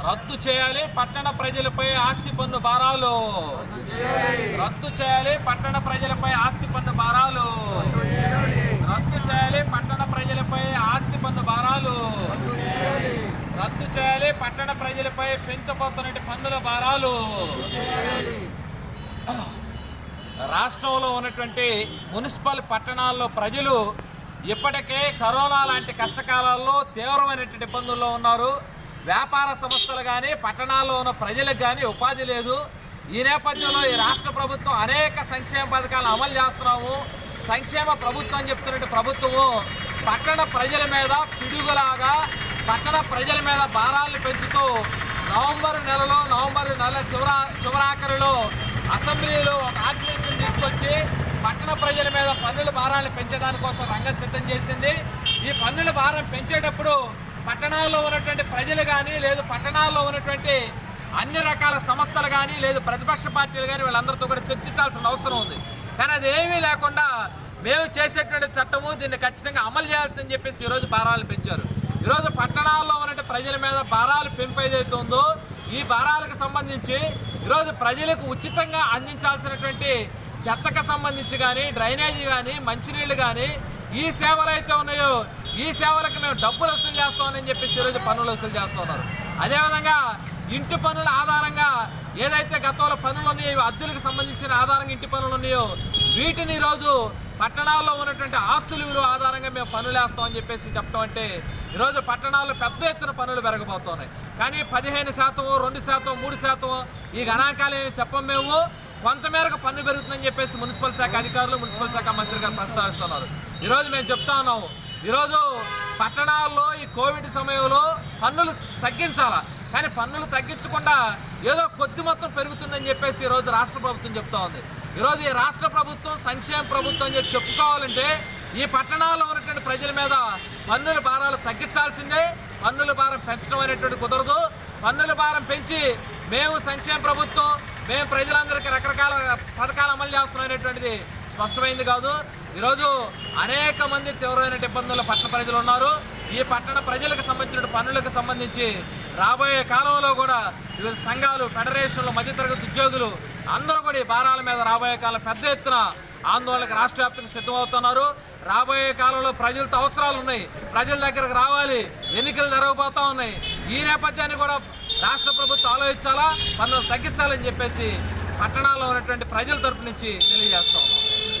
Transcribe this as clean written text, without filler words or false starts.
రద్దు చేయాలి పట్టణ ప్రజలపై ఆస్తి పన్ను భారాలు. రద్దు చేయాలి పట్టణ ప్రజలపై ఆస్తి పన్ను భారాలు. రద్దు చేయాలి పట్టణ ప్రజలపై ఆస్తి పన్ను భారాలు. రద్దు చేయాలి పట్టణ ప్రజలపై పెంచబోతున్న పన్నుల భారాలు. రాష్ట్రంలో ఉన్నటువంటి మున్సిపల్ పట్టణాల్లో ప్రజలు ఇప్పటికే కరోనా లాంటి కష్టకాలాల్లో తీవ్రమైనటువంటి ఇబ్బందుల్లో ఉన్నారు. వ్యాపార సంస్థలు కానీ పట్టణాల్లో ఉన్న ప్రజలకు కానీ ఉపాధి లేదు. ఈ నేపథ్యంలో ఈ రాష్ట్ర ప్రభుత్వం అనేక సంక్షేమ పథకాలు అమలు చేస్తున్నాము. సంక్షేమ ప్రభుత్వం అని చెప్తున్నట్టు ప్రభుత్వము పట్టణ ప్రజల మీద పిడుగులాగా పట్టణ ప్రజల మీద భారాలను పెంచుతూ నవంబర్ నెల చివరాఖరిలో అసెంబ్లీలో ఒక ఆర్డినెన్స్ని తీసుకొచ్చి పట్టణ ప్రజల మీద పన్నుల భారాలను పెంచడానికోసం రంగం సిద్ధం చేసింది. ఈ పన్నుల భారం పెంచేటప్పుడు పట్టణాల్లో ఉన్నటువంటి ప్రజలు కానీ లేదు పట్టణాల్లో ఉన్నటువంటి అన్ని రకాల సంస్థలు కానీ లేదు ప్రతిపక్ష పార్టీలు కానీ వీళ్ళందరితో కూడా చర్చించాల్సిన అవసరం ఉంది. కానీ అది ఏమీ లేకుండా మేము చేసేటువంటి చట్టము దీన్ని ఖచ్చితంగా అమలు చేయాలని చెప్పేసి ఈరోజు భారాలు పెంచారు. ఈరోజు పట్టణాల్లో ఉన్నటువంటి ప్రజల మీద భారాలు పెంపు ఏదైతే ఉందో ఈ భారాలకు సంబంధించి ఈరోజు ప్రజలకు ఉచితంగా అందించాల్సినటువంటి చెత్తకు సంబంధించి కానీ డ్రైనేజీ కానీ మంచినీళ్ళు కానీ ఈ సేవలు అయితే ఉన్నాయో ఈ సేవలకు మేము డబ్బులు వసూలు చేస్తామని చెప్పేసి ఈరోజు పన్నులు వసూలు చేస్తున్నారు. అదేవిధంగా ఇంటి పన్నుల ఆధారంగా ఏదైతే గతంలో పన్నులు ఉన్నాయో అద్దెలకు సంబంధించిన ఆధారంగా ఇంటి పన్నులు ఉన్నాయో వీటిని ఈరోజు పట్టణాల్లో ఉన్నటువంటి ఆస్తుల విలువ ఆధారంగా మేము పన్నులు వేస్తామని చెప్పేసి చెప్పడం అంటే ఈరోజు పట్టణాల్లో పెద్ద ఎత్తున పన్నులు పెరగబోతున్నాయి. కానీ 15%, 2%, 3% ఈ గణాంకాలు ఏమి చెప్పం. మేము కొంతమేరకు పన్ను పెరుగుతుందని చెప్పేసి మున్సిపల్ శాఖ అధికారులు మున్సిపల్ శాఖ మంత్రి గారు ప్రస్తావిస్తున్నారు. ఈరోజు మేము చెప్తా ఉన్నాము ఈరోజు పట్టణాల్లో ఈ కోవిడ్ సమయంలో పన్నులు తగ్గించాలా, కానీ పన్నులు తగ్గించకుండా ఏదో కొద్ది మొత్తం పెరుగుతుందని చెప్పేసి ఈరోజు రాష్ట్ర ప్రభుత్వం చెప్తా ఉంది. ఈరోజు ఈ రాష్ట్ర ప్రభుత్వం సంక్షేమ ప్రభుత్వం అని చెప్పి చెప్పుకోవాలంటే ఈ పట్టణాల్లో ఉన్నటువంటి ప్రజల మీద పన్నుల భారాలు తగ్గించాల్సిందే. పన్నుల భారం పెంచడం అనేటువంటి కుదరదు. పన్నుల భారం పెంచి మేము సంక్షేమ ప్రభుత్వం మేము ప్రజలందరికీ రకరకాల పథకాలు అమలు చేస్తున్నాం అనేటువంటిది స్పష్టమైంది కాదు. ఈరోజు అనేక మంది తీవ్రమైన ఇబ్బందుల్లో పట్టణ ప్రజలు ఉన్నారు. ఈ పట్టణ ప్రజలకు సంబంధించిన పన్నులకు సంబంధించి రాబోయే కాలంలో కూడా వివిధ సంఘాలు ఫెడరేషన్లు మధ్యతరగతి ఉద్యోగులు అందరూ కూడా ఈ భారాల మీద రాబోయే కాలం పెద్ద ఎత్తున ఆందోళనకు రాష్ట్ర వ్యాప్తంగా సిద్ధమవుతున్నారు. రాబోయే కాలంలో ప్రజలతో అవసరాలు ఉన్నాయి, ప్రజల దగ్గరకు రావాలి, ఎన్నికలు జరగబోతూ ఉన్నాయి. ఈ నేపథ్యాన్ని కూడా రాష్ట్ర ప్రభుత్వం ఆలోచించాలా, పన్నులు తగ్గించాలని చెప్పేసి పట్టణాల్లో ఉన్నటువంటి ప్రజల తరపు నుంచి తెలియజేస్తాం.